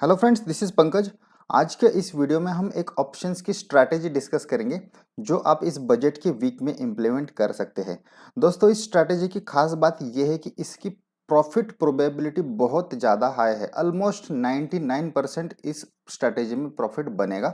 Hello friends, this is Pankaj. आज के इस वीडियो में हम एक ऑप्शंस की स्ट्रैटेजी डिस्कस करेंगे जो आप इस बजट के वीक में इम्प्लीमेंट कर सकते हैं। दोस्तों, इस स्ट्रैटेजी की खास बात यह है कि इसकी प्रॉफिट प्रोबेबिलिटी बहुत ज़्यादा हाई है। ऑलमोस्ट 99% इस स्ट्रैटेजी में प्रॉफिट बनेगा।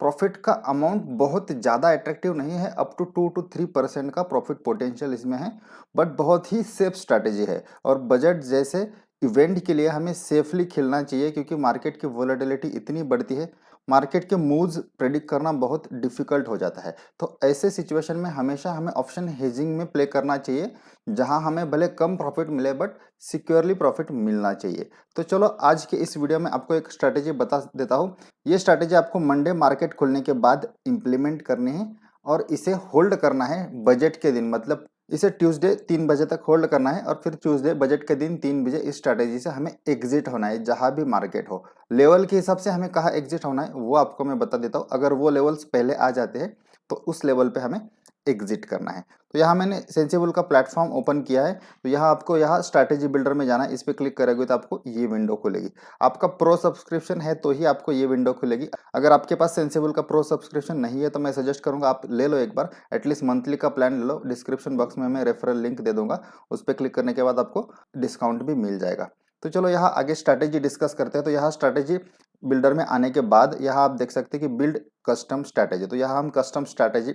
प्रॉफिट का अमाउंट बहुत ज़्यादा अट्रैक्टिव नहीं है, अप टू 2 to 3% का प्रॉफिट पोटेंशियल इसमें है, बट बहुत ही सेफ स्ट्रैटेजी है। और बजट जैसे इवेंट के लिए हमें सेफली खेलना चाहिए, क्योंकि मार्केट की वोलेटिलिटी इतनी बढ़ती है, मार्केट के मूव्स प्रेडिक्ट करना बहुत डिफिकल्ट हो जाता है। तो ऐसे सिचुएशन में हमेशा हमें ऑप्शन हेजिंग में प्ले करना चाहिए, जहां हमें भले कम प्रॉफिट मिले बट सिक्योरली प्रॉफिट मिलना चाहिए। तो चलो, आज के इस वीडियो में आपको एक स्ट्रैटेजी बता देता हूँ। ये स्ट्रैटेजी आपको मंडे मार्केट खुलने के बाद इम्प्लीमेंट करनी है और इसे होल्ड करना है बजट के दिन। मतलब इसे ट्यूसडे 3 बजे तक होल्ड करना है और फिर ट्यूसडे बजट के दिन 3 बजे इस स्ट्रैटेजी से हमें एग्जिट होना है, जहां भी मार्केट हो। लेवल के हिसाब से हमें कहाँ एग्जिट होना है वो आपको मैं बता देता हूँ। अगर वो लेवल्स पहले आ जाते हैं तो उस लेवल पे हमें एग्जिट करना है। तो यहाँ मैंने सेंसिबल का प्लेटफॉर्म ओपन किया है। तो यहाँ आपको यहाँ स्ट्रैटेजी बिल्डर में जाना है। इस पर क्लिक करोगे तो आपको ये विंडो खुलेगी। आपका प्रो सब्सक्रिप्शन है तो ही आपको ये विंडो खुलेगी। अगर आपके पास सेंसिबल का प्रो सब्सक्रिप्शन नहीं है तो मैं सजेस्ट करूंगा आप ले लो एक बार, एटलीस्ट मंथली का प्लान ले लो। डिस्क्रिप्शन बॉक्स में मैं रेफरल लिंक दे दूंगा, उस पर क्लिक करने के बाद आपको डिस्काउंट भी मिल जाएगा। तो चलो यहाँ आगे स्ट्रैटेजी डिस्कस करते हैं। तो यहाँ स्ट्रैटेजी बिल्डर में आने के बाद यहाँ आप देख सकते हैं कि बिल्ड कस्टम स्ट्रैटेजी। तो यहाँ हम कस्टम स्ट्रैटेजी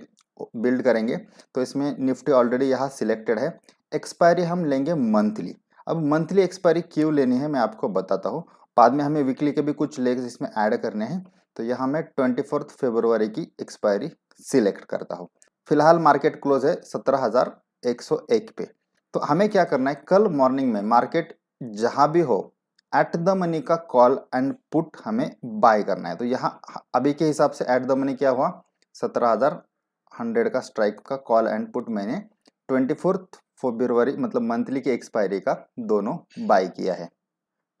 बिल्ड करेंगे। तो इसमें निफ्टी ऑलरेडी यहाँ सिलेक्टेड है। एक्सपायरी हम लेंगे मंथली। अब मंथली एक्सपायरी क्यों लेनी है मैं आपको बताता हूँ। बाद में हमें वीकली के भी कुछ लेग्स इसमें ऐड करने हैं। तो यहाँ मैं 24 फरवरी की एक्सपायरी सिलेक्ट करता हूँ। फिलहाल मार्केट क्लोज है 17,101 पे। तो हमें क्या करना है, कल मॉर्निंग में मार्केट जहां भी हो, एट द मनी का कॉल एंड पुट हमें बाय करना है। तो यहाँ अभी के हिसाब से एट द मनी क्या हुआ, 17,100 का स्ट्राइक का कॉल एंड पुट मैंने 24 फरवरी मतलब मंथली की एक्सपायरी का दोनों बाय किया है।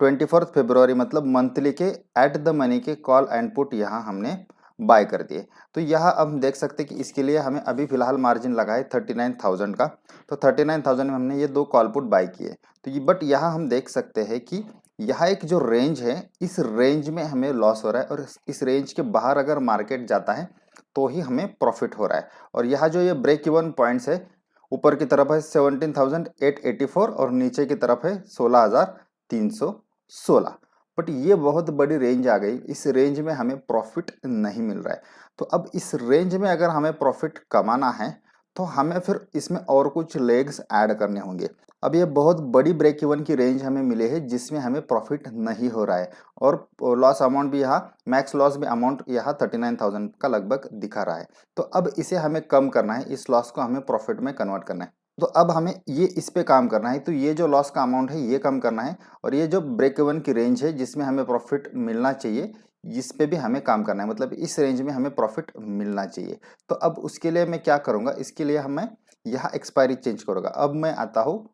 24 फरवरी मतलब मंथली के एट द मनी के कॉल एंड पुट यहाँ हमने बाय कर दिए। तो यहाँ अब हम देख सकते हैं कि इसके लिए हमें अभी फिलहाल मार्जिन लगा है 39,000 का। तो 39,000 में हमने ये दो कॉल पुट बाय किए। तो ये बट यहाँ हम देख सकते हैं कि यहाँ एक जो रेंज है, इस रेंज में हमें लॉस हो रहा है, और इस रेंज के बाहर अगर मार्केट जाता है तो ही हमें प्रॉफिट हो रहा है। और यहाँ जो ये ब्रेक इवन पॉइंट्स है, ऊपर की तरफ है 17,884 और नीचे की तरफ है 16,316। बट ये बहुत बड़ी रेंज आ गई, इस रेंज में हमें प्रॉफिट नहीं मिल रहा है। तो अब इस रेंज में अगर हमें प्रॉफिट कमाना है तो हमें फिर इसमें और कुछ लेग्स ऐड करने होंगे। अब ये बहुत बड़ी ब्रेक इवन की रेंज हमें मिली है जिसमें हमें प्रॉफिट नहीं हो रहा है, और लॉस अमाउंट भी यहाँ मैक्स लॉस भी अमाउंट यहाँ 39,000 का लगभग दिखा रहा है। तो अब इसे हमें कम करना है, इस लॉस को हमें प्रॉफिट में कन्वर्ट करना है। तो अब हमें ये इस पे काम करना है। तो ये जो लॉस का अमाउंट है ये कम करना है, और ये जो ब्रेक इवन की रेंज है जिसमें हमें प्रॉफिट मिलना चाहिए, इस पे भी हमें काम करना है। मतलब इस रेंज में हमें प्रॉफिट मिलना चाहिए। तो अब उसके लिए मैं क्या करूंगा, इसके लिए हमें यहाँ एक्सपायरी चेंज करूंगा। अब मैं आता हूँ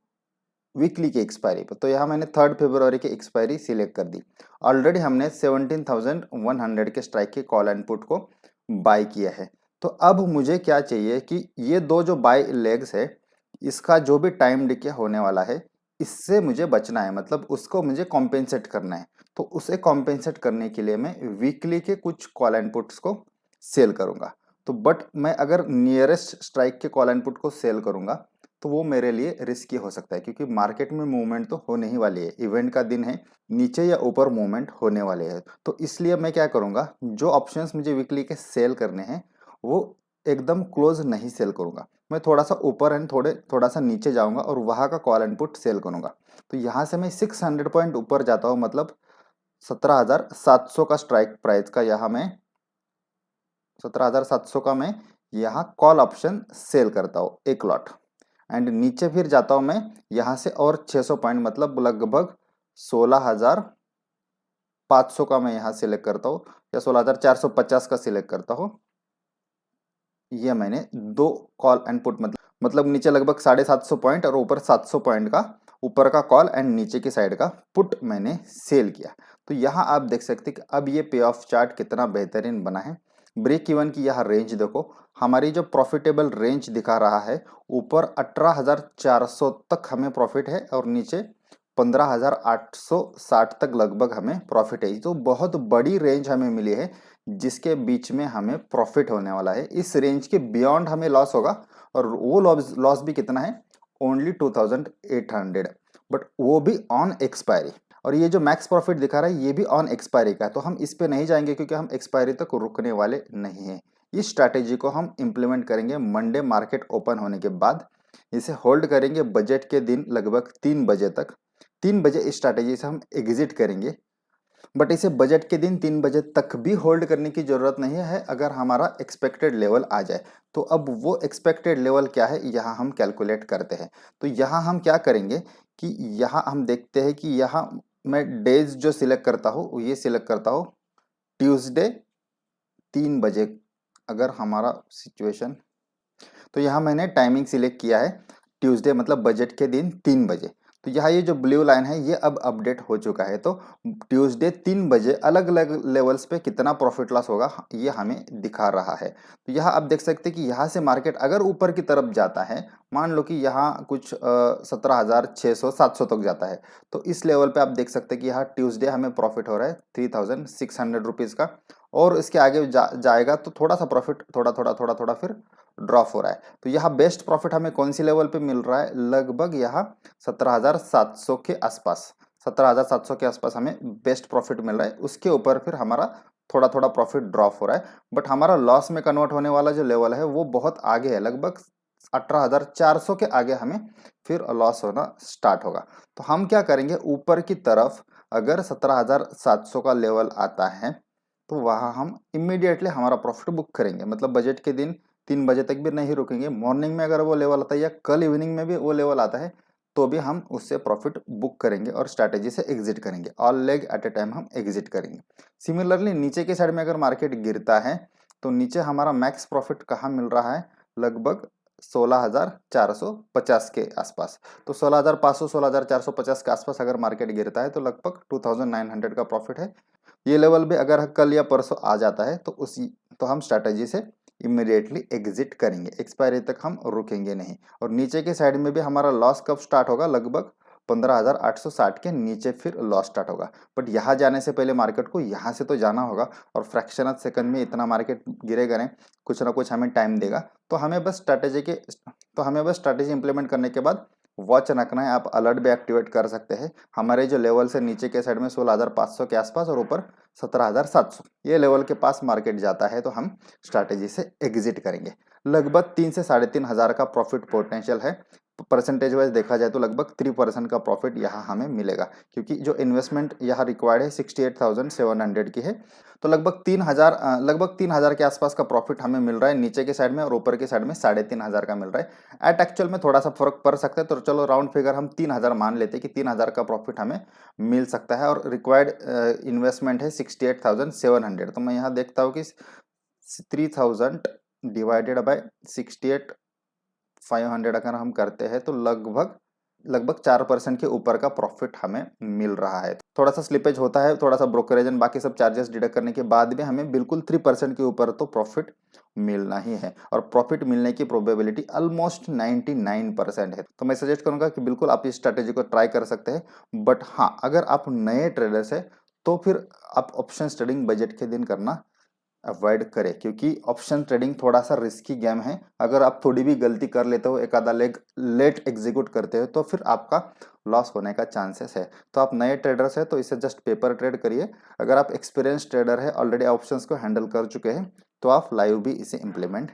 वीकली की एक्सपायरी पर। तो यहाँ मैंने 3 फरवरी की एक्सपायरी सिलेक्ट कर दी। ऑलरेडी हमने 17,100 के स्ट्राइक के कॉल एंड पुट को बाय किया है। तो अब मुझे क्या चाहिए कि ये दो जो बाय लेग्स है, इसका जो भी टाइम डिके होने वाला है, इससे मुझे बचना है। मतलब उसको मुझे कॉम्पेंसेट करना है। तो उसे कॉम्पेंसेट करने के लिए मैं वीकली के कुछ कॉल एंड पुट्स को सेल करूंगा। तो बट मैं अगर नियरेस्ट स्ट्राइक के कॉल एंड पुट को सेल करूंगा तो वो मेरे लिए रिस्की हो सकता है, क्योंकि मार्केट में मूवमेंट तो होने ही वाली है, इवेंट का दिन है, नीचे या ऊपर मूवमेंट होने वाले हैं। तो इसलिए मैं क्या करूंगा, जो ऑप्शंस मुझे वीकली के सेल करने हैं वो एकदम क्लोज नहीं सेल करूंगा। मैं थोड़ा सा ऊपर एंड थोड़ा सा नीचे जाऊंगा और वहां का कॉल एंड पुट सेल करूंगा। तो यहाँ से मैं 600 पॉइंट ऊपर जाता हूँ, मतलब 17,700 का स्ट्राइक प्राइस का यहाँ मैं 17,700 का मैं यहाँ कॉल ऑप्शन सेल करता हूँ एक लॉट। एंड नीचे फिर जाता हूँ मैं यहाँ से और 600 पॉइंट, मतलब लगभग 16,500 का मैं यहाँ सिलेक्ट करता हूँ, या 16,450 का सिलेक्ट करता हूँ। ये मैंने दो कॉल एंड पुट मतलब नीचे लगभग 750 पॉइंट और ऊपर 700 पॉइंट का ऊपर का कॉल एंड नीचे की साइड का पुट मैंने सेल किया। तो यहाँ आप देख सकते हैं कि अब ये पे ऑफ चार्ट कितना बेहतरीन बना है। ब्रेक इवन की यहाँ रेंज देखो, हमारी जो प्रॉफिटेबल रेंज दिखा रहा है, ऊपर 18,400 तक हमें प्रॉफिट है और नीचे 15,860 तक लगभग हमें प्रॉफिट है। तो बहुत बड़ी रेंज हमें मिली है जिसके बीच में हमें प्रॉफिट होने वाला है। इस रेंज के बियॉन्ड हमें लॉस होगा, और वो लॉस भी कितना है, ओनली 2,800, बट वो भी ऑन एक्सपायरी। और ये जो मैक्स प्रॉफिट दिखा रहा है ये भी ऑन एक्सपायरी का है, तो हम इस पे नहीं जाएंगे क्योंकि हम एक्सपायरी तक रुकने वाले नहीं हैं। इस स्ट्रैटेजी को हम इम्प्लीमेंट करेंगे मंडे मार्केट ओपन होने के बाद। इसे होल्ड करेंगे बजट के दिन लगभग 3 बजे तक। 3 बजे इस स्ट्रैटेजी से हम एग्जिट करेंगे, बट इसे बजट के दिन 3 बजे तक भी होल्ड करने की जरूरत नहीं है अगर हमारा एक्सपेक्टेड लेवल आ जाए। तो अब वो एक्सपेक्टेड लेवल क्या है, यहाँ हम कैलकुलेट करते हैं। तो यहाँ हम क्या करेंगे कि यहाँ हम देखते हैं कि यहाँ मैं डेज जो सिलेक्ट करता हूँ ये सिलेक्ट करता हूँ ट्यूसडे 3 बजे। अगर हमारा सिचुएशन, तो यहाँ मैंने टाइमिंग सिलेक्ट किया है ट्यूसडे मतलब बजट के दिन 3 बजे। तो यहाँ ये जो ब्लू लाइन है ये अब अपडेट हो चुका है। तो ट्यूसडे 3 बजे अलग अलग लेवल्स पे कितना प्रॉफिट लॉस होगा ये हमें दिखा रहा है। तो यहाँ आप देख सकते हैं कि यहाँ से मार्केट अगर ऊपर की तरफ जाता है, मान लो कि यहाँ कुछ 17,600-700 तक जाता है, तो इस लेवल पे आप देख सकते हैं कि यहाँ ट्यूसडे हमें प्रॉफिट हो रहा है 3,600 रुपीज़ का। और इसके आगे जाएगा तो थोड़ा सा प्रॉफिट थोड़ा थोड़ा थोड़ा थोड़ा फिर ड्रॉप हो रहा है। तो यहाँ बेस्ट प्रॉफिट हमें कौन सी लेवल पे मिल रहा है, लगभग यहाँ 17,700 के आसपास, 17,700 के आसपास हमें बेस्ट प्रॉफिट मिल रहा है। उसके ऊपर फिर हमारा थोड़ा थोड़ा प्रॉफिट ड्रॉप हो रहा है, बट हमारा लॉस में कन्वर्ट होने वाला जो लेवल है वो बहुत आगे है, लगभग 18,400 के आगे हमें फिर लॉस होना स्टार्ट होगा। तो हम क्या करेंगे, ऊपर की तरफ अगर 17,700 का लेवल आता है तो वहाँ हम इमीडिएटली हमारा प्रॉफिट बुक करेंगे, मतलब बजट के दिन 3 बजे तक भी नहीं रुकेंगे। मॉर्निंग में अगर वो लेवल आता है या कल इवनिंग में भी वो लेवल आता है तो भी हम उससे प्रॉफिट बुक करेंगे और स्ट्रैटेजी से एग्जिट करेंगे। All leg at A time हम एग्जिट करेंगे। सिमिलरली नीचे के साइड में अगर मार्केट गिरता है तो नीचे हमारा मैक्स प्रॉफिट कहाँ मिल रहा है, लगभग 16,450 के आसपास। तो 16,500 16,450 के आसपास अगर मार्केट गिरता है तो लगभग 2,900 का प्रॉफिट है। ये लेवल भी अगर कल या परसों आ जाता है तो हम स्ट्रैटेजी से इमीडिएटली एग्जिट करेंगे, एक्सपायरी तक हम रुकेंगे नहीं। और नीचे के साइड में भी हमारा लॉस कब स्टार्ट होगा, लगभग 15,860 के नीचे फिर लॉस स्टार्ट होगा। बट यहाँ जाने से पहले मार्केट को यहाँ से तो जाना होगा, और फ्रैक्शन ऑफ सेकंड में इतना मार्केट गिरेगा नहीं, कुछ ना कुछ हमें टाइम देगा। तो हमें बस स्ट्रैटेजी इंप्लीमेंट करने के बाद वॉच रखना है। आप अलर्ट भी एक्टिवेट कर सकते हैं। हमारे जो लेवल से नीचे के साइड में 16,500 के आसपास और ऊपर 17,700 ये लेवल के पास मार्केट जाता है तो हम स्ट्रैटेजी से एग्जिट करेंगे। लगभग 3 से 3,500 का प्रॉफिट पोटेंशियल है। परसेंटेज वाइज देखा जाए तो लगभग 3% का प्रॉफिट यहाँ हमें मिलेगा, क्योंकि जो इन्वेस्टमेंट यहाँ रिक्वायर्ड है 68,700 की है। तो लगभग 3,000 के आसपास का प्रॉफिट हमें मिल रहा है नीचे के साइड में, और ऊपर के साइड में 3,500 का मिल रहा है। एट एक्चुअल में थोड़ा सा फर्क पड़ सकता है, तो चलो राउंड फिगर हम 3,000 मान लेते हैं कि 3,000 का प्रॉफिट हमें मिल सकता है। और रिक्वायर्ड इन्वेस्टमेंट है 68,700। तो मैं यहाँ देखता हूँ कि 3,000 डिवाइडेड बाय 68,500 अगर हम करते हैं तो लगभग 4% के ऊपर का प्रॉफिट हमें मिल रहा है। थोड़ा सा स्लिपेज होता है, थोड़ा सा ब्रोकरेज एंड बाकी सब चार्जेस डिडक्ट करने के बाद भी हमें बिल्कुल 3% के ऊपर तो प्रॉफिट मिलना ही है, और प्रॉफिट मिलने की प्रोबेबिलिटी ऑलमोस्ट 99% है। तो मैं सजेस्ट करूंगा कि बिल्कुल आप इस स्ट्रैटेजी को ट्राई कर सकते हैं। बट हाँ, अगर आप नए ट्रेडर्स है तो फिर आप ऑप्शन ट्रेडिंग बजट के दिन करना अवॉइड करें, क्योंकि ऑप्शन ट्रेडिंग थोड़ा सा रिस्की गेम है। अगर आप थोड़ी भी गलती कर लेते हो, एक आधा लेग लेट एग्जीक्यूट करते हो, तो फिर आपका लॉस होने का चांसेस है। तो आप नए ट्रेडर्स है तो इसे जस्ट पेपर ट्रेड करिए। अगर आप एक्सपीरियंस ट्रेडर है, ऑलरेडी ऑप्शंस को हैंडल कर चुके हैं, तो आप लाइव भी इसे इम्प्लीमेंट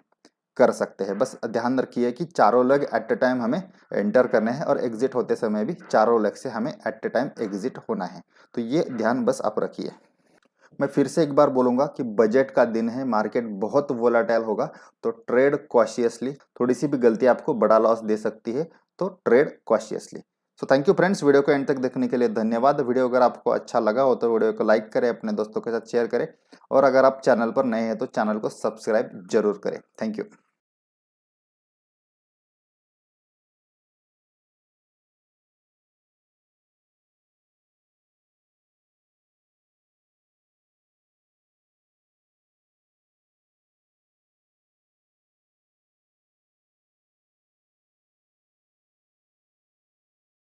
कर सकते हैं। बस ध्यान रखिए कि चारों लेग एट ए टाइम हमें एंटर करने हैं, और एग्जिट होते समय भी चारों लेग से हमें एट ए टाइम एग्जिट होना है। तो ये ध्यान बस आप रखिए। मैं फिर से एक बार बोलूंगा कि बजट का दिन है, मार्केट बहुत वोलाटाइल होगा, तो ट्रेड कॉशियसली। थोड़ी सी भी गलती आपको बड़ा लॉस दे सकती है, तो trade cautiously. So thank you friends, video को एंड तक देखने के लिए धन्यवाद। वीडियो अगर आपको अच्छा लगा हो तो वीडियो को लाइक करें, अपने दोस्तों के साथ शेयर करें, और अगर आप चैनल पर नए हैं तो चैनल को सब्सक्राइब जरूर करें। Thank you.